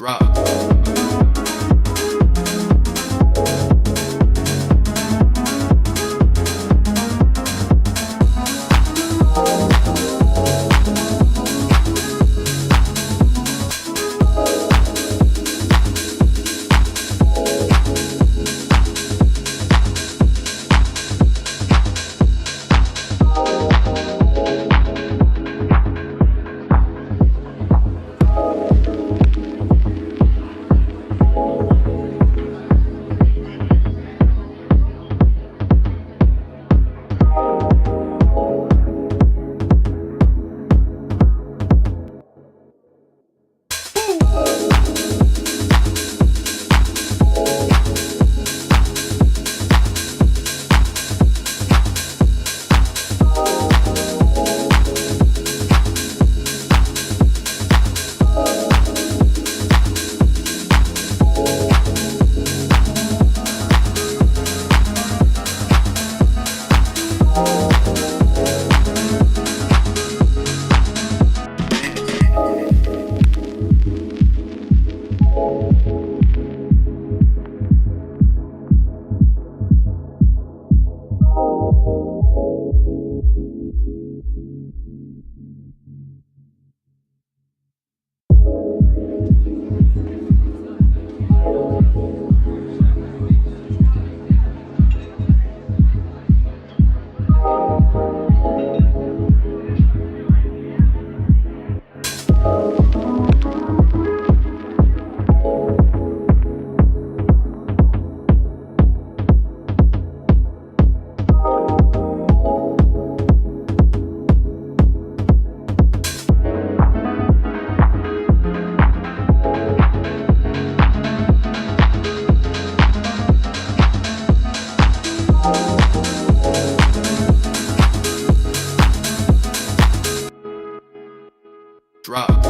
Drop. Drop.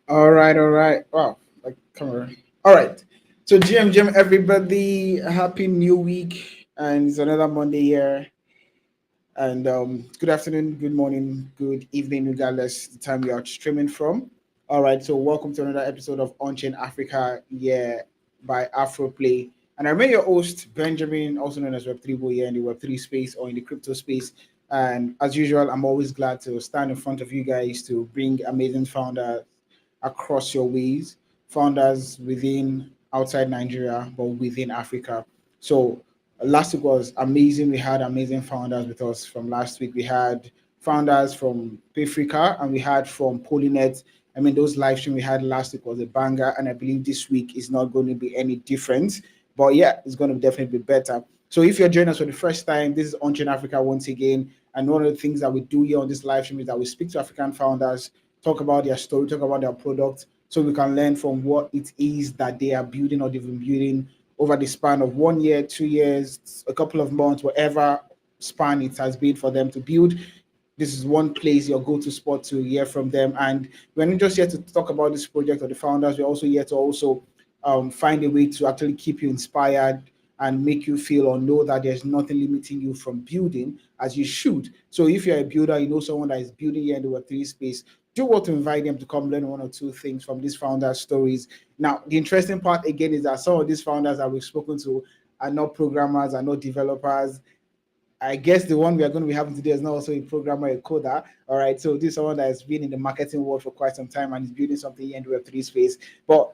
All right, all right. Wow, like camera. All right. So GM, everybody, happy new week, and it's another Monday here. And good afternoon, good morning, good evening, regardless the time you are streaming from. All right, so welcome to another episode of Onchain Africa, yeah, by Afroplay. And I remain your host, Benjamin, also known as Web3 Boy here in the Web3 space or in the crypto space. And as usual, I'm always glad to stand in front of you guys to bring amazing founders across your ways, founders within, outside Nigeria, but within Africa. So last week was amazing. We had amazing founders with us from last week. We had founders from Africa and we had from Polynet. I mean, those live stream we had last week was a banger, and I believe this week is not going to be any different. But yeah, it's going to definitely be better. So if you're joining us for the first time, this is Onchain Africa once again. And one of the things that we do here on this live stream is that we speak to African founders, talk about their story, talk about their product, so we can learn from what it is that they are building or they've been building over the span of 1 year, 2 years, a couple of months, whatever span it has been for them to build. This is one place, your go-to spot to hear from them. And we're not just here to talk about this project or the founders, we're also here to also find a way to actually keep you inspired and make you feel or know that there's nothing limiting you from building as you should. So if you're a builder, you know someone that is building here in the Web3 space, do want to invite them to come learn one or two things from these founders' stories. Now, the interesting part again is that some of these founders that we've spoken to are not programmers, are not developers. I guess the one we are going to be having today is not also a programmer, a coder. All right. So this is someone that has been in the marketing world for quite some time and is building something in the Web3 space. But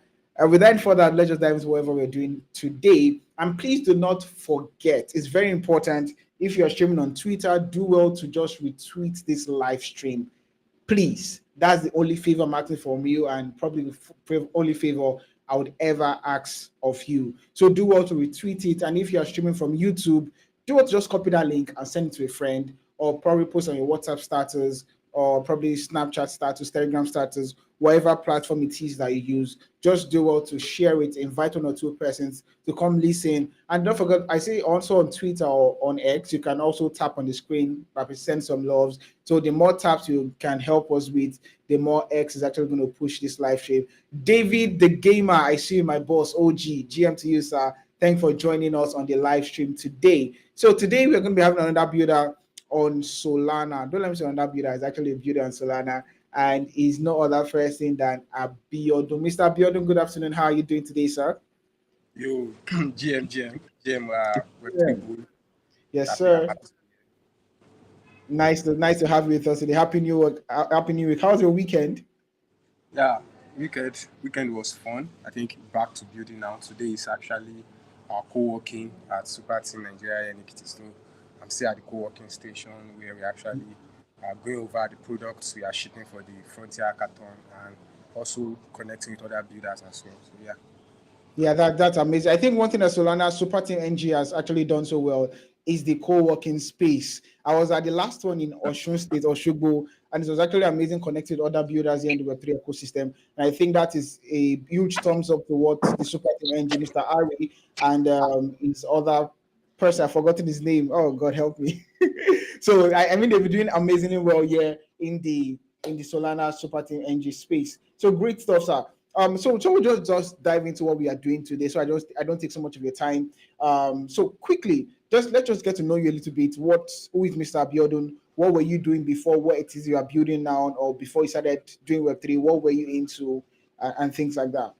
without further, let's just dive into whatever we're doing today. And please do not forget, it's very important. If you're streaming on Twitter, do well to just retweet this live stream. Please, that's the only favor I'm asking from you, and probably the only favor I would ever ask of you. So do well to retweet it. And if you are streaming from YouTube, do what, just copy that link and send it to a friend, or probably post on your WhatsApp status, or probably Snapchat status, Telegram status, whatever platform it is that you use. Just do well to share it, invite one or two persons to come listen. And don't forget, I say also on Twitter or on X, you can also tap on the screen, send some loves. So the more taps you can help us with, the more X is actually going to push this live stream. David the Gamer, I see you, my boss, OG, GM to you, sir. Thanks for joining us on the live stream today. So today we're going to be having another builder on Solana. Don't let me say another builder. It's actually a builder on Solana, and he's no other person than Abiodun. Mr. Abiodun, good afternoon. How are you doing today, sir? Yo, GM, Yeah. Web3 Bull. Yes, Happy, I'm sir. happy. Nice to have you with us today. Happy New Week. How was your weekend? Yeah, weekend was fun. I think back to building now. Today is actually our co-working at Super Team Nigeria and Ekiti. I'm still at the co-working station where we actually are going over the products we are shipping for the Frontier Hackathon and also connecting with other builders as well. So yeah. Yeah, that's amazing. I think one thing that Solana Super Team NG has actually done so well is the co-working space. I was at the last one in Osun State, Oshogbo, and it was actually amazing connecting with other builders here in the Web3 ecosystem. And I think that is a huge thumbs up to what the Super Team NG, Mr. Ari, and his other person, I've forgotten his name. Oh, God help me. So I mean, they've been doing amazingly well here in the Solana Super Team NG space. So great stuff, sir. So we'll just dive into what we are doing today. So I don't take so much of your time. So quickly, let's just get to know you a little bit. Who is Mr. Abiodun? What were you doing before? What it is you are building now, or before you started doing Web3? What were you into, and things like that?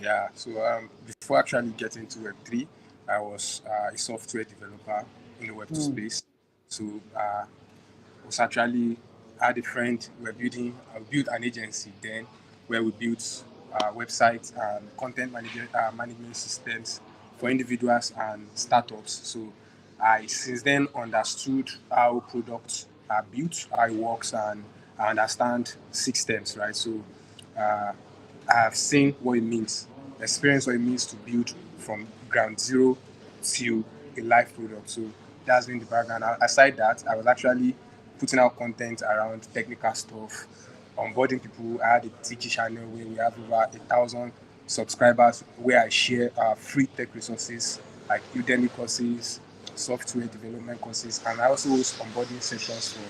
Yeah, so before actually getting into Web3, I was a software developer in the Web2 space. So was actually had a friend. We built an agency then where we built websites and management systems for individuals and startups. So I since then understood how products are built, how it works, and I understand systems, right? So uh, I have seen what it means, experienced what it means to build from ground zero to a live product. So that's been the background. Aside that, I was actually putting out content around technical stuff, onboarding people. I had a Tiki channel where we have over 1,000 subscribers, where I share free tech resources like Udemy courses, software development courses, and I also host onboarding sessions for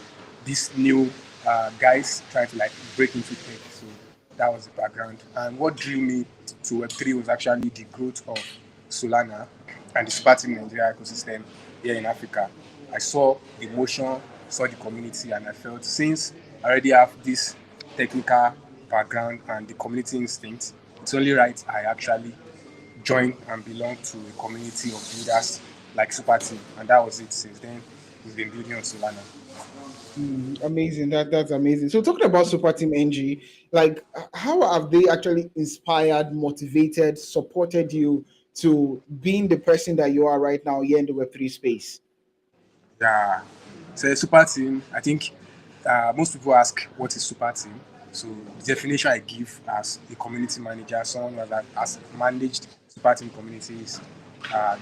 these new guys trying to like break into tech. So that was the background. And what drew me to Web3 was actually the growth of Solana and the Super Team Nigeria ecosystem here in Africa. I saw the motion, saw the community, and I felt since I already have this technical background and the community instinct, it's only right I actually join and belong to a community of builders like Super Team. And that was it. Since then, we've been building on Solana. Amazing. That's amazing. So talking about Super Team NG, like how have they actually inspired, motivated, supported you to being the person that you are right now here in the Web3 space? Yeah. So a super team, I think most people ask what is super team. So the definition I give as a community manager, someone that has managed super team communities,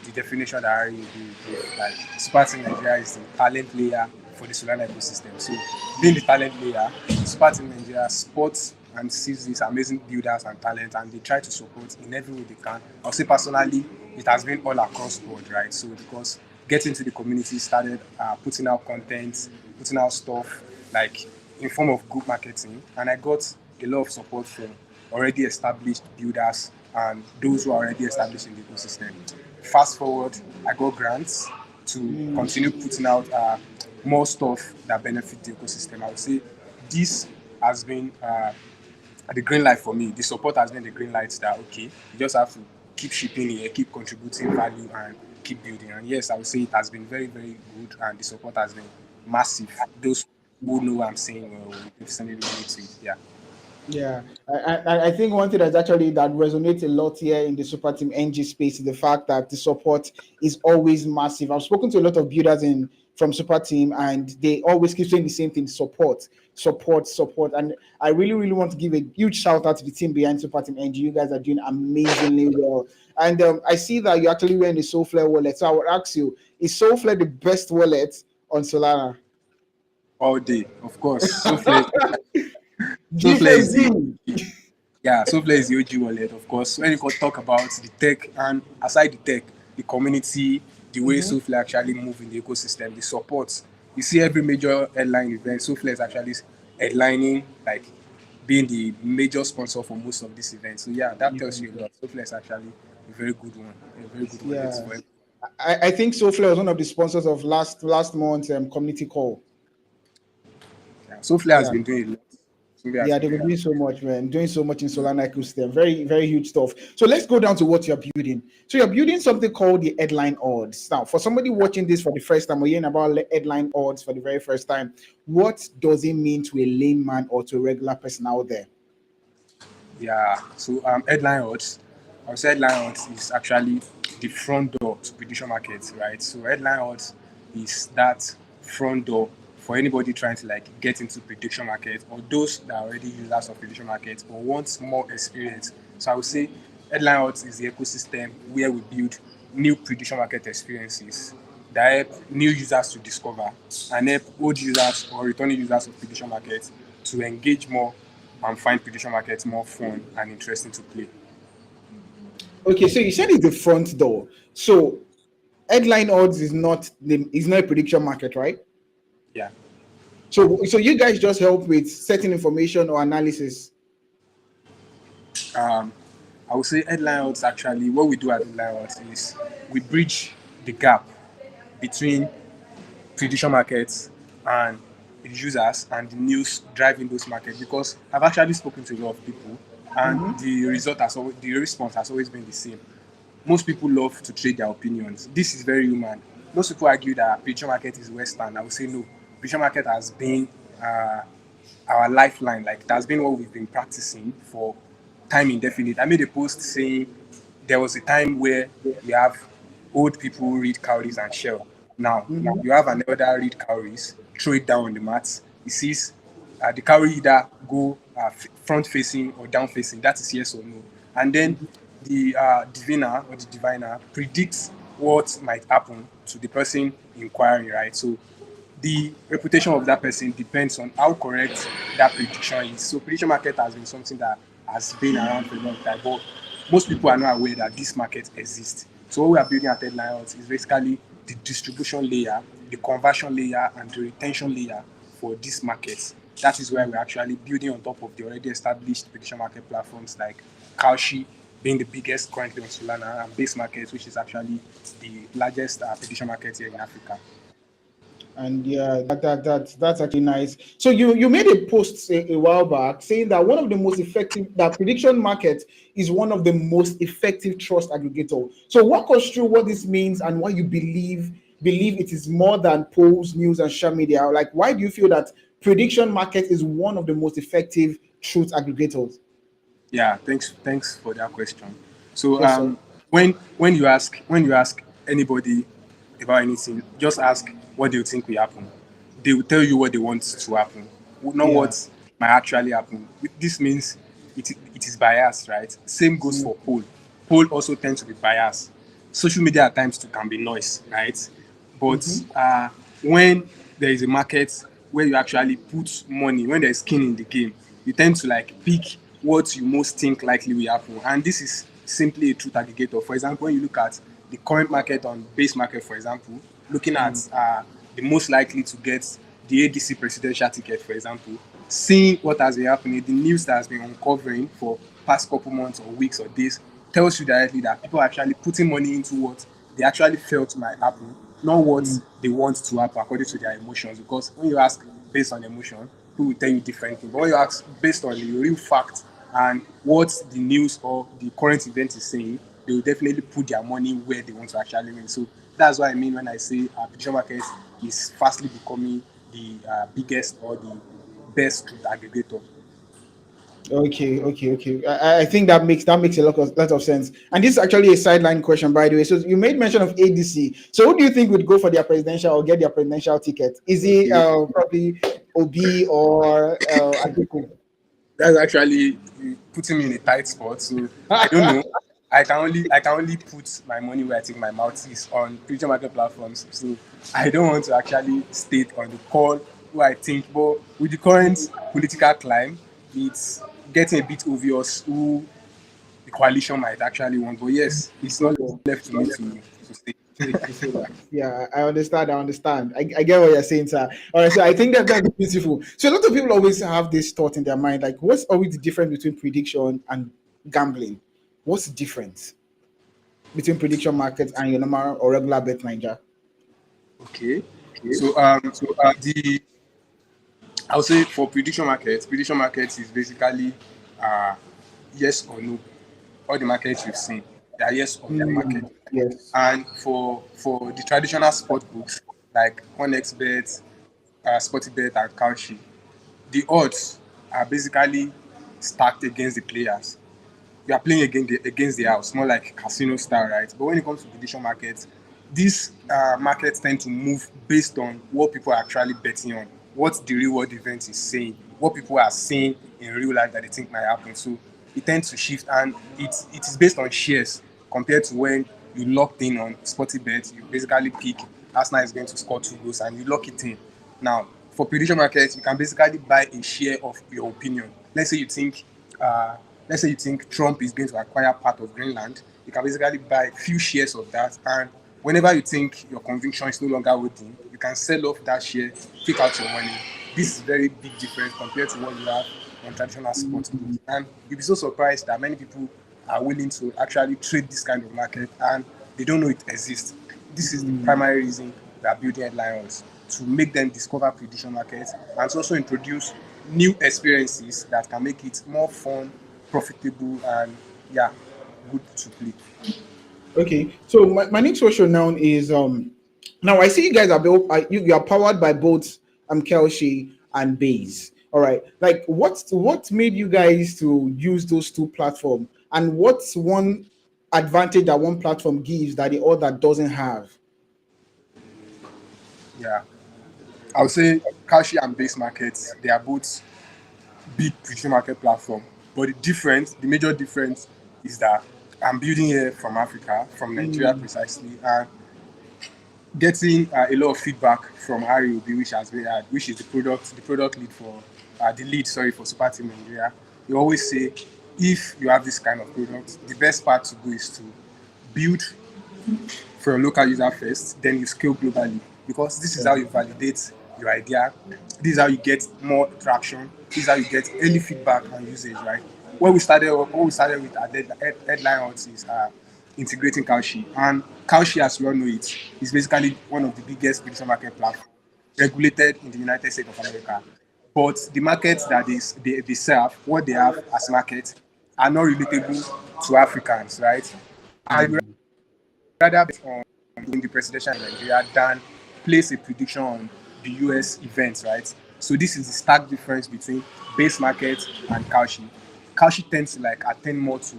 the definition that I really give, like super team Nigeria is the talent layer for the Solana ecosystem. So being the talent layer, super team Nigeria supports and sees these amazing builders and talent, and they try to support in every way they can. I'll say personally, it has been all across board, right? So because getting to the community started putting out content, putting out stuff like in form of group marketing, and I got a lot of support from already established builders and those who are already established in the ecosystem. Fast forward, I got grants to continue putting out more stuff that benefit the ecosystem. I would say this has been the green light for me. The support has been the green light that okay, you just have to keep shipping here, keep contributing value, and keep building. And yes, I would say it has been very, very good, and the support has been massive. Those who know what I'm saying will definitely relate to it. Yeah. Yeah, I think one thing that resonates a lot here in the super team NG space is the fact that the support is always massive. I've spoken to a lot of builders in from super team, and they always keep saying the same thing: support, support, support. And I really, really want to give a huge shout out to the team behind super team NG. You guys are doing amazingly well. And I see that you actually wearing the Soulflare wallet. So I would ask you: is Soulflare the best wallet on Solana? All day, of course. Soulflare is the GKG. Soulflare is the OG wallet, of course. When you talk about the tech and aside the tech, the community, the way Soulflare actually move in the ecosystem, the support. You see every major headline event, Soulflare is actually headlining, like being the major sponsor for most of these events. So yeah, that tells you a lot. Soulflare is actually a very good one, a very good wallet Yeah. for everyone. I think Soulflare was one of the sponsors of last month's community call. Yeah. Soulflare has Yeah. been doing a lot. Soulflare has Yeah, been they've been doing a doing lot. so much, man. Doing so much in Solana ecosystem. Very, very huge stuff. So let's go down to what you're building. So you're building something called the headline odds. Now, for somebody watching this for the first time or hearing about headline odds for the very first time, what does it mean to a layman or to a regular person out there? Yeah. So headline odds. I would say headline odds is actually the front door to prediction markets, right? So headline odds is that front door for anybody trying to like get into prediction market or those that are already users of prediction markets or want more experience. So I would say headline odds is the ecosystem where we build new prediction market experiences that help new users to discover and help old users or returning users of prediction markets to engage more and find prediction markets more fun and interesting to play. Okay, so you said it's the front door. So headline odds is not a prediction market, right? Yeah. So you guys just help with certain information or analysis. I would say headline odds actually what we do at headline odds is we bridge the gap between prediction markets and the users and the news driving those markets because I've actually spoken to a lot of people and the response has always been the same. Most people love to trade their opinions. This is very human. Most people argue that prediction market is Western. I would say no. Prediction market has been uh, our lifeline. Like it has been what we've been practicing for time indefinite. I made a post saying there was a time where we have old people read cowries and shell. Now you have an elder read cowries, throw it down on the mat. He sees the cowrie either go front facing or down facing. That is yes or no. And then the diviner or the diviner predicts what might happen to the person inquiring, right? So the reputation of that person depends on how correct that prediction is. So prediction market has been something that has been around for a long time, but most people are not aware that this market exists. So what we are building at Headline Odds is basically the distribution layer, the conversion layer, and the retention layer for this market. That is where we're actually building on top of the already established prediction market platforms like Kalshi being the biggest currently on Solana and Base Markets, which is actually the largest prediction market here in Africa. And yeah, that's actually nice. So you made a post a while back saying that one of the most effective that prediction market is one of the most effective trust aggregator. So walk us through what this means and why you believe it is more than polls, news, and social media. Like, why do you feel that prediction market is one of the most effective truth aggregators? Yeah, thanks for that question. So Yes, sir. when you ask anybody about anything, just ask what they think will happen. They will tell you what they want to happen, not Yeah. what might actually happen. This means it is biased, right? Same goes for poll. Poll also tends to be biased. Social media at times too can be noise, right? But when there is a market where you actually put money, when there's skin in the game, you tend to like pick what you most think likely will happen. And this is simply a truth aggregator. For example, when you look at the current market on base market, for example, looking at the most likely to get the ADC presidential ticket, for example, seeing what has been happening, the news that has been uncovering for past couple months or weeks or days tells you directly that people are actually putting money into what they actually felt might happen, not what they want to happen according to their emotions. Because when you ask based on emotion, people will tell you different things. But when you ask based on the real fact and what the news or the current event is saying, they will definitely put their money where they want to actually win. So that's what I mean when I say prediction market is fastly becoming the biggest or the best truth aggregator. Okay. I think that makes a lot of sense. And this is actually a sideline question, by the way. So you made mention of ADC. So who do you think would go for their presidential or get their presidential ticket? Is it Okay, probably Obi or Atiku? that's actually putting me in a tight spot. So I don't know. I can only put my money where I think my mouth is on future market platforms. So I don't want to actually state on the call who I think. But with the current political climate, it's getting a bit obvious who the coalition might actually want. But yes, it's not left to me to say. To say that. Yeah, I understand. I get what you're saying, sir. All right, so I think that's beautiful. So a lot of people always have this thought in their mind, like, what's always the difference between prediction and gambling? What's the difference between prediction markets and your normal or regular bet Niger? Okay. So the I would say for prediction markets is basically uh yes or no. All the markets you've seen, they are yes or no market. Yes. And for the traditional sport books like OneXBet, SportyBet, and Kalshi, the odds are basically stacked against the players. You are playing against the house, more like casino style, right? But when it comes to prediction markets, these markets tend to move based on what people are actually betting on, what the real world event is saying, what people are seeing in real life that they think might happen. So it tends to shift, and it is based on shares compared to when you locked in on sporty bet. You basically pick Arsenal is going to score 2 goals, and you lock it in. Now, for prediction markets, you can basically buy a share of your opinion. Let's say you think uh, let's say you think Trump is going to acquire part of Greenland, you can basically buy few shares of that. And whenever you think your conviction is no longer waiting, you can sell off that share, take out your money. This is very big difference compared to what you have on traditional sports books. And you'll be so surprised that many people are willing to actually trade this kind of market and they don't know it exists. This is the primary reason we are building headlines to make them discover prediction markets and to also introduce new experiences that can make it more fun, profitable, and yeah, good to play. Okay. So my next question now is now I see you guys are built you are powered by both Kelshi and Bayse. All right. Like what made you guys to use those two platforms, and what's one advantage that one platform gives that the other doesn't have? Yeah, I would say Kalshi and Base Markets, they are both big prediction market platform. But the major difference is that I'm building here from Africa, from Nigeria precisely, and getting a lot of feedback from Harry Obi, which is the product lead for the lead, sorry, for Super Team Nigeria. You always say, if you have this kind of product, the best part to do is to build for your local user first, then you scale globally. Because this is how you validate your idea. This is how you get more traction. This is how you get early feedback and usage, right? What we started with at headline odds is integrating Kalshi. And Kalshi, as we all know it, is basically one of the biggest prediction market platforms regulated in the United States of America. But the markets that they serve, what they have as markets, are not relatable to Africans, right? I rather bet on the presidential in Nigeria than place a prediction on the US events, right? So this is the stark difference between base market and Kalshi. Kalshi tends to like attend more to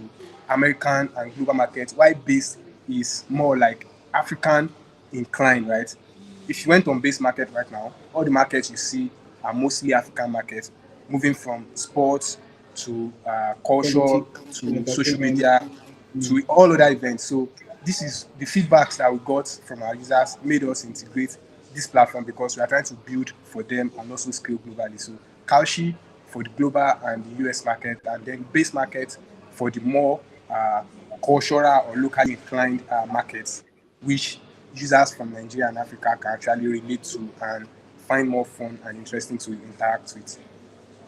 American and global markets, while base is more like African inclined, right? If you went on base market right now, all the markets you see are mostly African markets. moving from sports to culture Politics and to social entertainment. media Mm. to all other events. So this is the feedbacks that we got from our users made us integrate this platform because we are trying to build for them and also scale globally. So Kalshi for the global and the US market, and then base market for the more uh, cultural or locally inclined markets, which users from Nigeria and Africa can actually relate to and find more fun and interesting to interact with.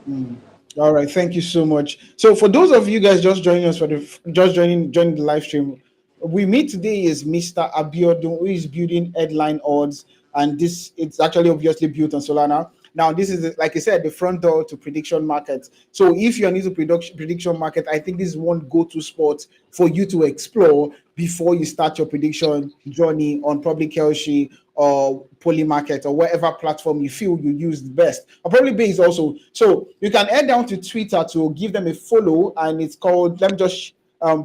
Mm. All right, thank you so much. So for those of you guys just joining us for the just joining the live stream, we meet today is Mr. Abiodun, who is building headline odds, and this it's actually obviously built on Solana. Now, this is like I said, the front door to prediction markets. So if you're new to prediction market, I think this is one go-to spot for you to explore before you start your prediction journey on Public Kelshi or Polymarket or whatever platform you feel you use the best. Or probably Base also. So you can head down to Twitter to give them a follow, and it's called. Let me just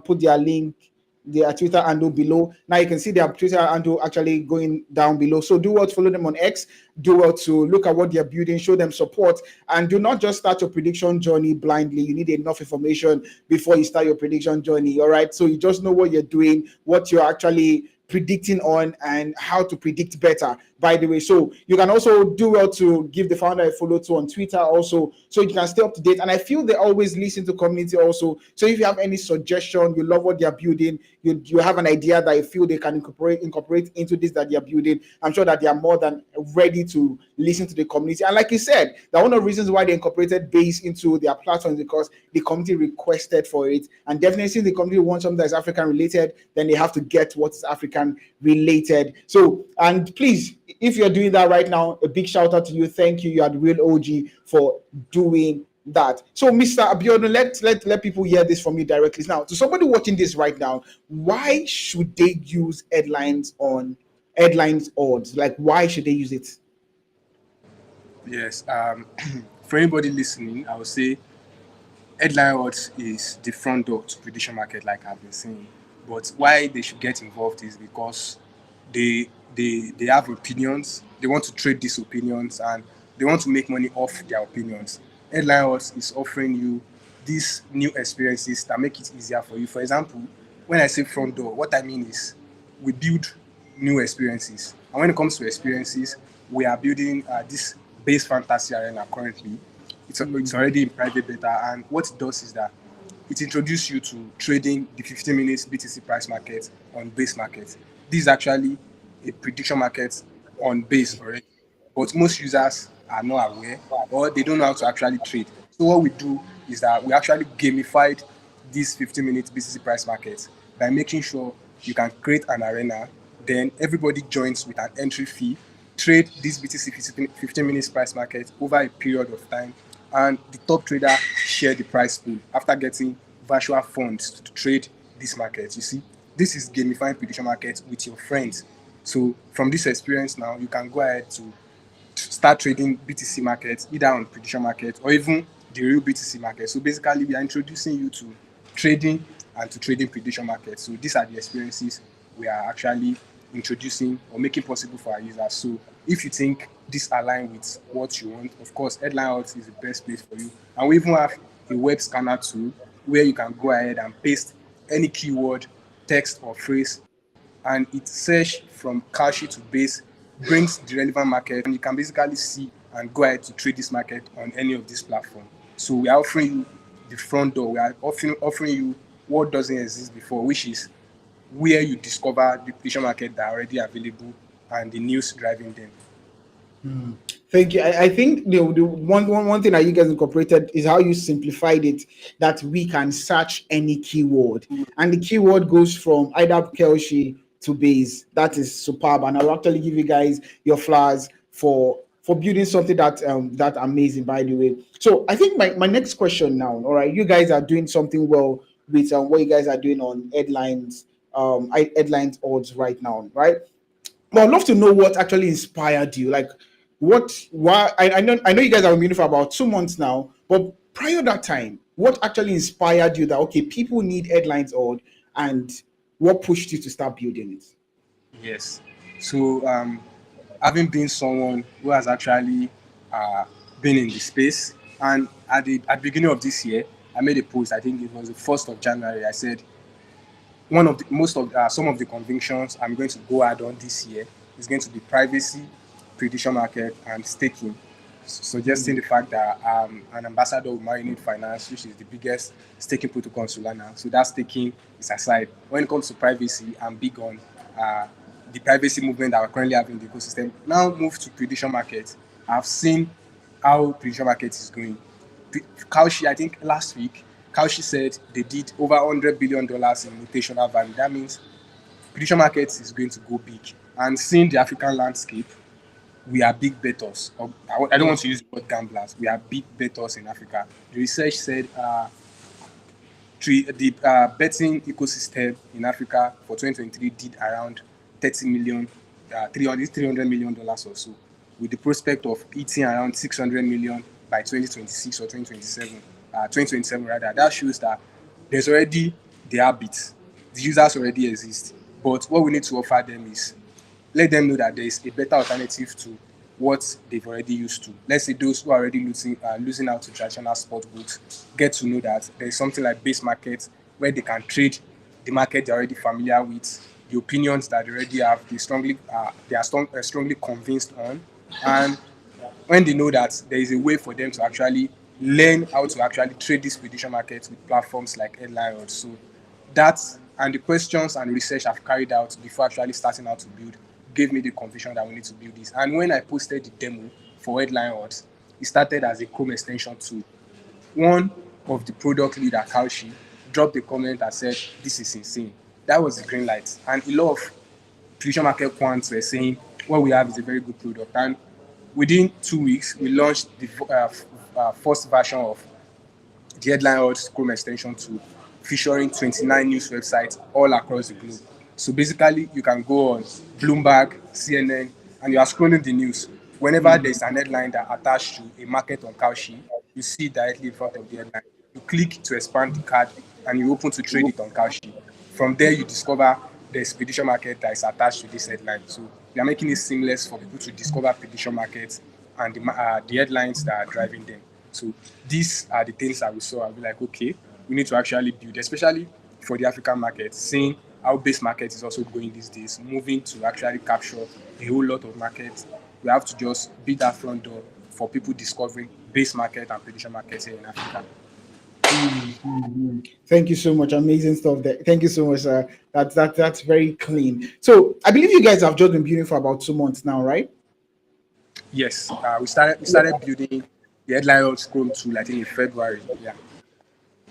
put their link, their Twitter handle below. Now you can see their Twitter handle actually going down below. So do well to follow them on X. Do well to look at what they're building, show them support, and do not just start your prediction journey blindly. You need enough information before you start your prediction journey. All right. So you just know what you're doing, what you're actually predicting on, and how to predict better, by the way. So you can also do well to give the founder a follow to on Twitter also, so you can stay up to date. And I feel they always listen to community also. So if you have any suggestion, you love what they're building, you have an idea that you feel they can incorporate into this that they're building, I'm sure that they are more than ready to listen to the community. And like you said, that one of the reasons why they incorporated Base into their platform is because the community requested for it. And definitely since the community wants something that's African related, then they have to get what is African related. So, and please, if you're doing that right now, a big shout out to you. Thank you. You are the real OG for doing that. So, Mr. Abiodun, let people hear this from you directly. Now, to somebody watching this right now, why should they use headlines odds? Like, why should they use it? Yes. For anybody listening, I would say headline odds is the front door to prediction market, like I've been saying. But why they should get involved is because they have opinions. They want to trade these opinions and they want to make money off their opinions. Headline odds is offering you these new experiences that make it easier for you. For example, when I say front door, what I mean is we build new experiences. And when it comes to experiences, we are building this base fantasy arena currently. It's already in private beta, and what it does is that it introduces you to trading the 15 minutes BTC price market on base market. This is actually a prediction market on base already, but most users are not aware or they don't know how to actually trade. So what we do is that we actually gamified this 15 minutes BTC price market by making sure you can create an arena, then everybody joins with an entry fee, trade this BTC 15 minutes price market over a period of time, and the top trader share the price pool after getting virtual funds to trade this market. You see, this is gamifying prediction market with your friends. So from this experience now, you can go ahead to start trading BTC markets either on prediction market or even the real BTC market. So basically, we are introducing you to trading and to trading prediction markets. So these are the experiences we are actually introducing or making possible for our users. So if you think this align with what you want, of course, Headline Odds is the best place for you. And we even have a web scanner tool where you can go ahead and paste any keyword, text, or phrase, and it search from Kalshi to base, brings the relevant market, and you can basically see and go ahead to trade this market on any of these platforms. So we are offering you the front door. We are offering you what doesn't exist before, which is where you discover the prediction market that are already available and the news driving them. Thank you. I think the one thing that you guys incorporated is how you simplified it, that we can search any keyword. And the keyword goes from either Kelshi to base. That is superb. And I'll actually give you guys your flowers for building something that amazing, by the way. So I think my next question now, all right, you guys are doing something well with what you guys are doing on headlines odds right now, right? But I'd love to know what actually inspired you. Like, why? I know you guys have been meeting for about 2 months now, but prior to that time, what actually inspired you that okay, people need headlines on, and what pushed you to start building it? Yes. So, having been someone who has actually uh, been in the space And at the beginning of this year, I made a post. I think it was the 1st of January. I said one of the most of some of the convictions I'm going to go add on this year is going to be privacy, prediction market, and staking. Suggesting the fact that I'm an ambassador of Marinade Finance, which is the biggest staking protocol in Solana. So that staking is aside. When it comes to privacy, I'm big on the privacy movement that we're currently having in the ecosystem. Now move to prediction market. I've seen how prediction market is going. Kalshi, I think last week, Kalshi said they did over $100 billion in rotational value. That means prediction markets is going to go big. And seeing the African landscape, we are big bettors. I don't want to use the word gamblers. We are big bettors in Africa. The research said the betting ecosystem in Africa for 2023 did around 30 million, $300 million or so, with the prospect of hitting around 600 million by 2026 or 2027 rather. That shows that there's already the habit, the users already exist. But what we need to offer them is let them know that there is a better alternative to what they've already used to. Let's say those who are already losing out to traditional sport books get to know that there is something like Bayse Markets where they can trade the market they're already familiar with, the opinions that they already have, they are strongly convinced on, and when they know that there is a way for them to actually learn how to actually trade this prediction market with platforms like Headline. So that and the questions and research I've carried out before actually starting out to build gave me the conviction that we need to build this. And when I posted the demo for Headline Odds, it started as a Chrome extension to one of the product leader, Kalshi, dropped a comment that said, "This is insane." That was the green light. And a lot of prediction market quants were saying, what we have is a very good product. And within 2 weeks, we launched the first version of the Headline Odds Chrome extension to featuring 29 news websites all across the globe. So basically, you can go on Bloomberg, CNN, and you are scrolling the news. Whenever there's an headline that attached to a market on Kalshi, you see it directly in front of the headline. You click to expand the card, and you open to trade it on Kalshi. From there, you discover there's prediction market that is attached to this headline. So we are making it seamless for people to discover prediction markets and the headlines that are driving them. So these are the things that we saw. I'll be like, okay, we need to actually build, especially for the African market, seeing how Bayse market is also going these days, moving to actually capture a whole lot of markets. We have to just be that front door for people discovering Bayse market and prediction markets here in Africa. Thank you so much. Amazing stuff there. Thank you so much. That's very clean. So I believe you guys have just been building for about 2 months now, right? Yes, we started building the Headline Odds Chrome tool, I think, in February. Yeah.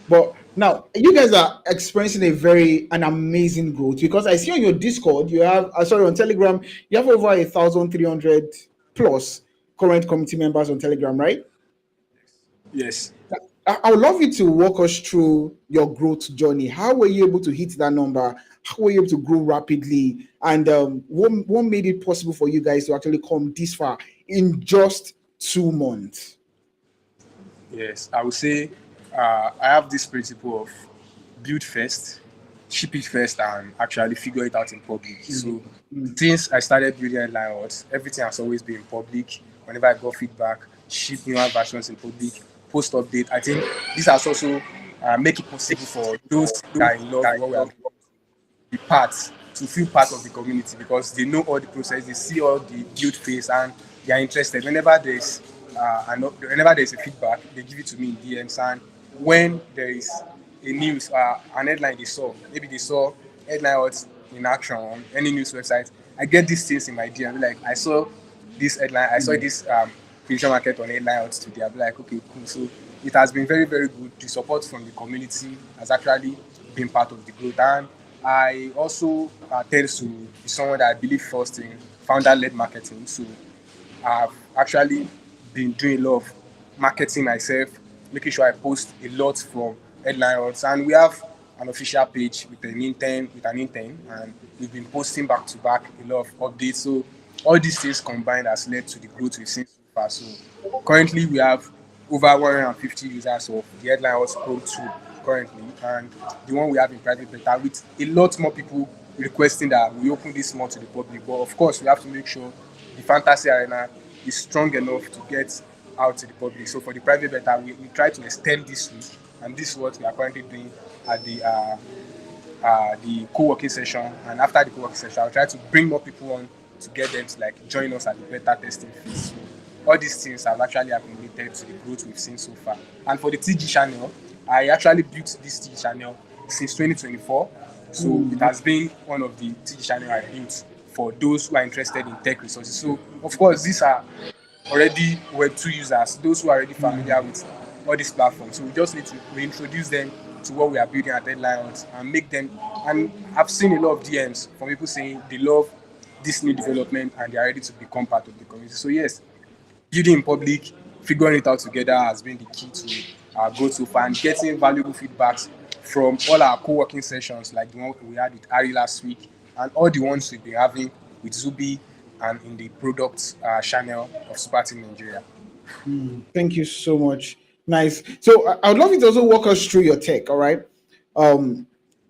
But now you guys are experiencing an amazing growth, because I see on your Discord you have on Telegram you have over 1,300 plus current community members on Telegram, right? Yes. I would love you to walk us through your growth journey. How were you able to hit that number? How were you able to grow rapidly? And what made it possible for you guys to actually come this far in just 2 months? Yes, I would say I have this principle of build first, ship it first, and actually figure it out in public. So since I started building Headline Odds, everything has always been in public. Whenever I got feedback, ship newer versions in public, post update. I think this has also make it possible for those that are in love with what we are doing to be to feel part of the community, because they know all the process, they see all the build phase, and they are interested. Whenever there's a feedback, they give it to me in DMs. And when there is a news, an headline maybe they saw Headline Odds in action on any news website, I get these things in my DM. Like, I saw this headline, I saw this prediction market on Headline Odds today. I'll be like, okay, cool. So it has been very, very good. The support from the community has actually been part of the growth. And I also tend to be someone that I believe first in founder-led marketing. So I've actually been doing a lot of marketing myself, making sure I post a lot from Headline Odds. And we have an official page with an intern, and we've been posting back to back a lot of updates. So all these things combined has led to the growth we've seen so far. So currently we have over 150 users of the Headline Odds Chrome tool currently, and the one we have in private beta, with a lot more people requesting that we open this more to the public. But of course, we have to make sure the fantasy arena is strong enough to get out to the public. So for the private beta, we try to extend this week, and this is what we are currently doing at the co-working session. And after the co-working session, I'll try to bring more people on to get them to like join us at the beta testing phase. So all these things have actually accumulated to the growth we've seen so far. And for the TG channel, I actually built this TG channel since 2024. So it has been one of the TG channel I built for those who are interested in tech resources. So of course, these are already Web2 users, those who are already familiar with all these platforms. So we just need to reintroduce them to what we are building at Headlines and make them. And I've seen a lot of DMs from people saying they love this new development and they are ready to become part of the community. So yes, building in public, figuring it out together has been the key to our growth so far, and getting valuable feedbacks from all our co-working sessions, like the one we had with Ari last week, and all the ones we've been having with Zubi and in the product channel of Super Team Nigeria. Thank you so much. Nice. So I would love you to also walk us through your tech, all right?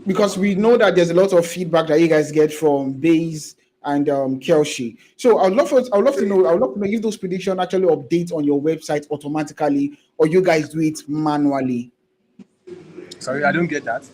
Because we know that there's a lot of feedback that you guys get from Bayse and Kalshi. So I would love to know if those predictions actually update on your website automatically, or you guys do it manually. Sorry, I don't get that.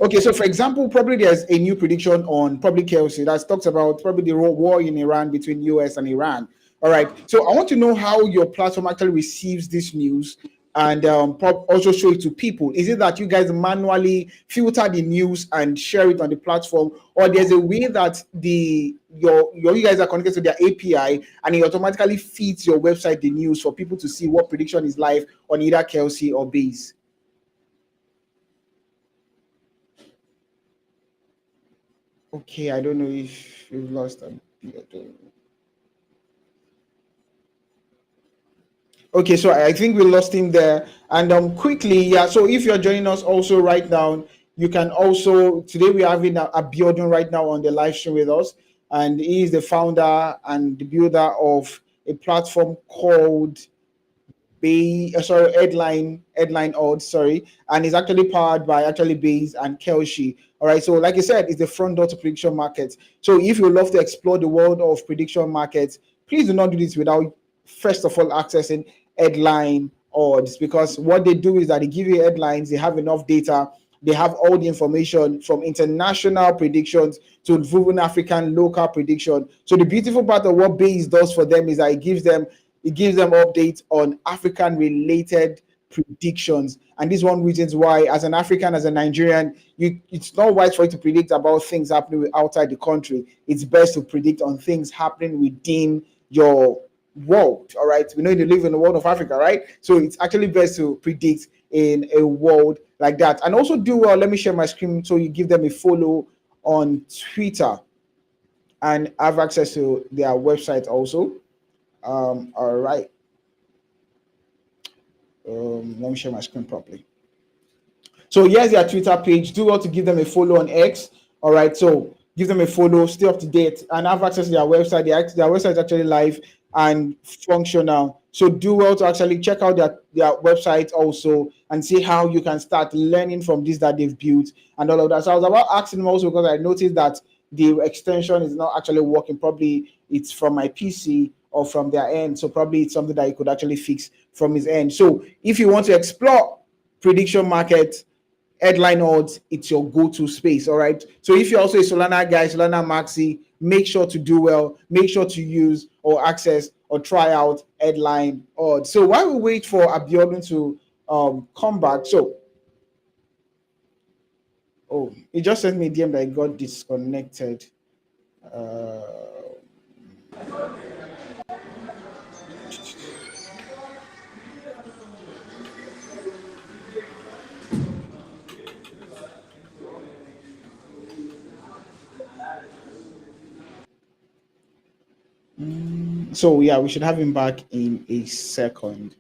Okay, so for example, probably there's a new prediction on probably Kalshi that talks about probably the war in Iran between US and Iran. All right, so I want to know how your platform actually receives this news and also show it to people. Is it that you guys manually filter the news and share it on the platform, or there's a way that you guys are connected to their API and it automatically feeds your website the news for people to see what prediction is live on either Kalshi or Bayse? Okay, I don't know if we've lost them. Okay, so I think we lost him there. And quickly, yeah. So if you're joining us also right now, you can also today we're having Abiodun right now on the live stream with us, and he is the founder and the builder of a platform called Headline Odds, sorry, and it's actually powered by actually Bayse and Kalshi. All right, so like I said, it's the front door to prediction markets. So if you love to explore the world of prediction markets, please do not do this without first of all accessing Headline Odds, because what they do is that they give you headlines, they have enough data, they have all the information from international predictions to even African local prediction. So the beautiful part of what Bayse does for them is that it gives them updates on African related predictions. And this is one reason why, as an African, as a Nigerian, it's not wise for you to predict about things happening outside the country. It's best to predict on things happening within your world. All right, we know you live in the world of Africa, right? So it's actually best to predict in a world like that. And also do well. Let me share my screen so you give them a follow on Twitter and have access to their website also. All right. Let me share my screen properly. So here's their Twitter page. Do well to give them a follow on X. All right. So give them a follow, stay up to date, and have access to their website. Their website is actually live and functional. So do well to actually check out their website also and see how you can start learning from this that they've built and all of that. So I was about asking them also because I noticed that the extension is not actually working. Probably it's from my PC or from their end. So probably it's something that you could actually fix from his end. So if you want to explore prediction market, Headline Odds, it's your go-to space. All right. So if you're also a Solana guy, Solana Maxi, make sure to do well, make sure to use or access or try out Headline Odds. So while we wait for Abiodun to come back, so he just sent me a DM that I got disconnected. So yeah, we should have him back in a second.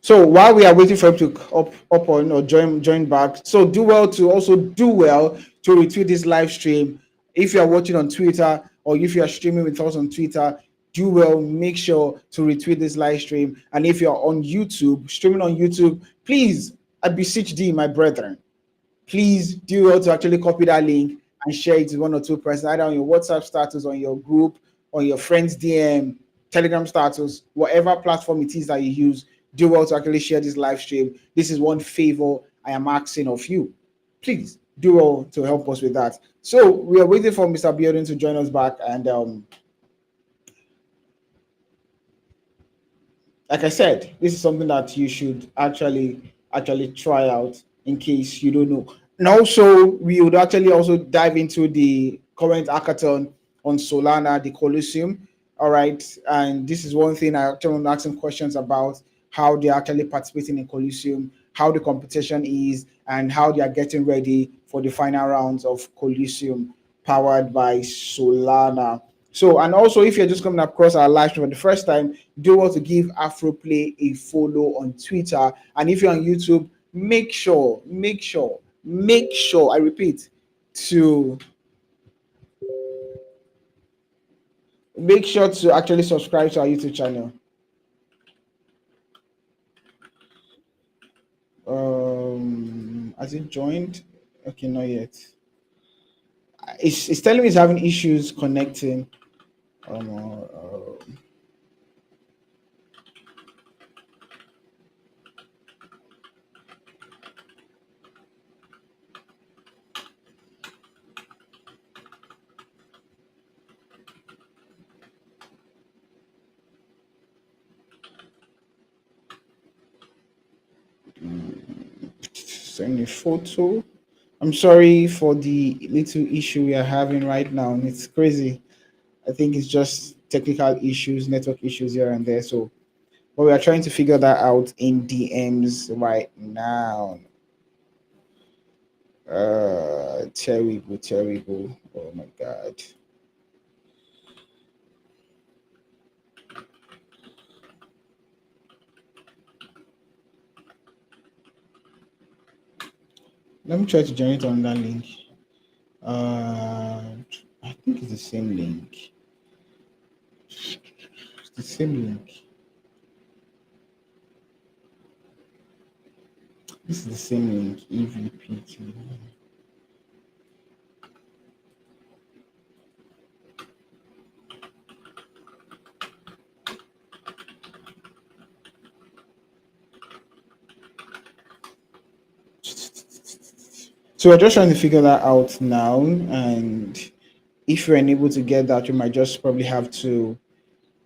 So while we are waiting for him to up on or join back, so do well to retweet this live stream. If you are watching on Twitter or if you are streaming with us on Twitter, do well, make sure to retweet this live stream. And if you're on YouTube, streaming on YouTube, please, I beseech thee, my brethren, please do well to actually copy that link and share it with one or two persons, either on your WhatsApp status, on your group, on your friend's DM. Telegram status, whatever platform it is that you use, do well to actually share this live stream. This is one favor I am asking of you. Please do well to help us with that. So we are waiting for Mr. Abiodun to join us back, and like I said, this is something that you should actually try out in case you don't know. And also, we would actually also dive into the current hackathon on Solana, the Colosseum. All right, and this is one thing I actually want to ask some questions about how they're actually participating in Colosseum, how the competition is, and how they are getting ready for the final rounds of Colosseum powered by Solana. So, and also, if you're just coming across our live stream for the first time, do want to give Afroplay a follow on Twitter. And if you're on YouTube, make sure, I repeat, to make sure to actually subscribe to our YouTube channel. Has it joined? Okay, not yet. It's telling me it's having issues connecting. Send a photo. I'm sorry for the little issue we are having right now. It's crazy. I think it's just technical issues, network issues here and there. So, but we are trying to figure that out in DMs right now. Terrible, terrible. Oh my god. Let me try to generate on that link. I think it's the same link. It's the same link. This is the same link. EVPT. So we're just trying to figure that out now, and if you're unable to get that, you might just probably have to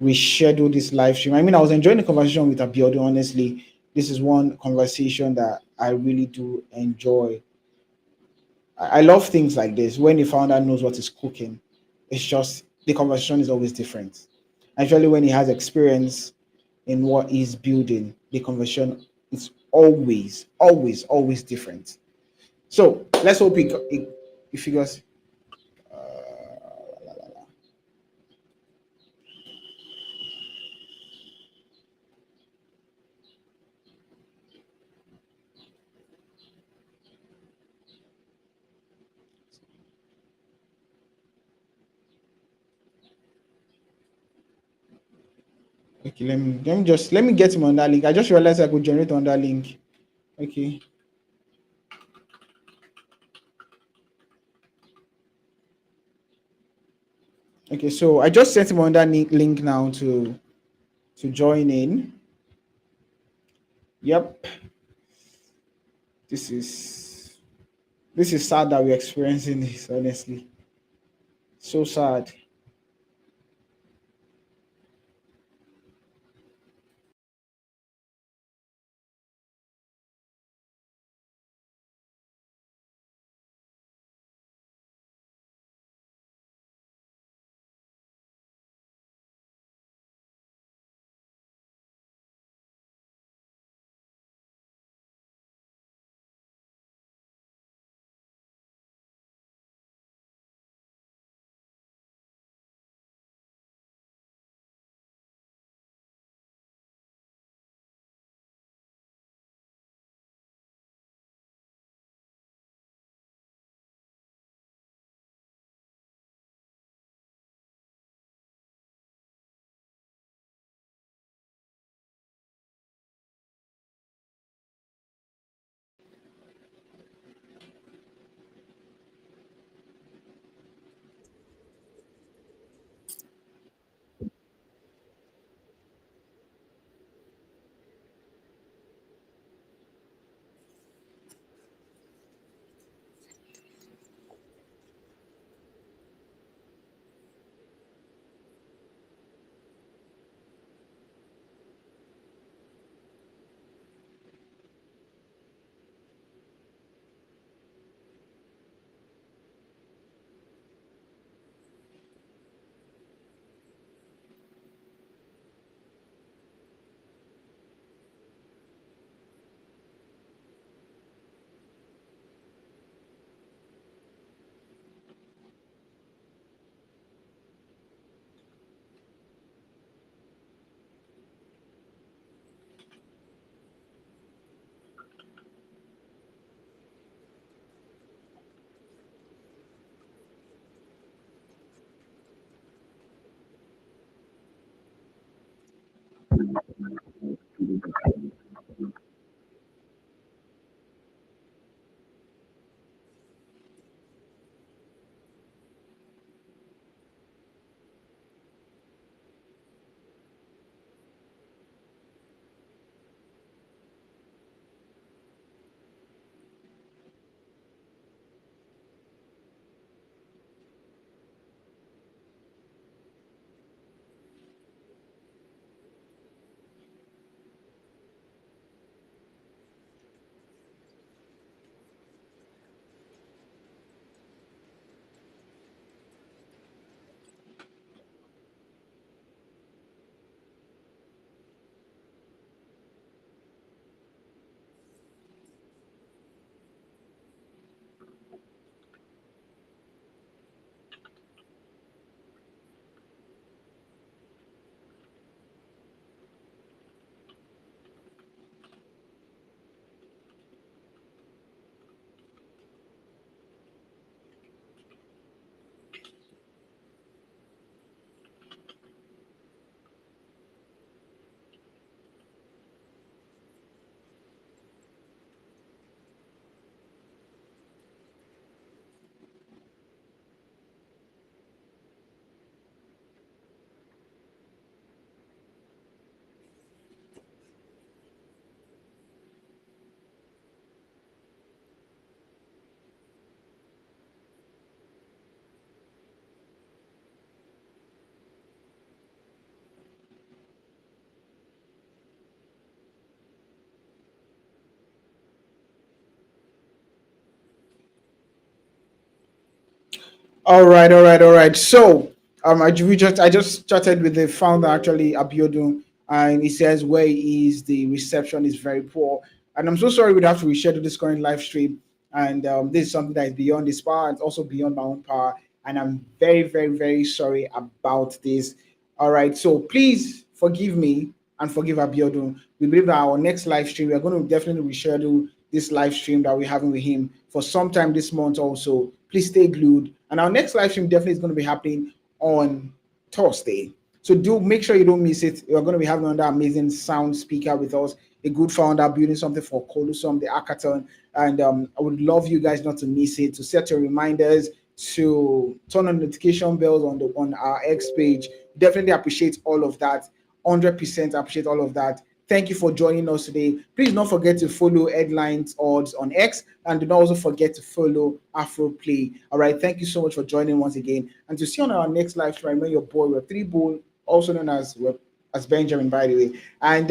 reschedule this live stream. I mean, I was enjoying the conversation with Abiodun. Honestly, this is one conversation that I really do enjoy. I love things like this when the founder knows what is cooking. It's just the conversation is always different. Actually, when he has experience in what he's building, the conversation is always different. So let's hope it figures. Okay, let me get him on that link. I just realized I could generate on that link. Okay. Okay, so I just sent him on that link now to join in. Yep. This is sad that we're experiencing this, honestly. So sad. All right, all right, all right. So, I just chatted with the founder actually, Abiodun, and he says where he is, the reception is very poor, and I'm so sorry we'd have to reschedule this current live stream. And this is something that is beyond his power and also beyond my own power, and I'm very, very, very sorry about this. All right, so please forgive me and forgive Abiodun. We believe that our next live stream, we are going to definitely reschedule this live stream that we're having with him for sometime this month also. Please stay glued. And our next live stream definitely is going to be happening on Thursday. So do make sure you don't miss it. We're going to be having another amazing sound speaker with us, a good founder building something for Colusum, the hackathon. And I would love you guys not to miss it, to set your reminders, to turn on notification bells on our X page. Definitely appreciate all of that. 100% appreciate all of that. Thank you for joining us today. Please don't forget to follow Headlines Odds on X, and do not also forget to follow AfroPlay. All right. Thank you so much for joining once again. And to see on our next live stream, remember your boy Web3 Bull, also known as Benjamin, by the way. And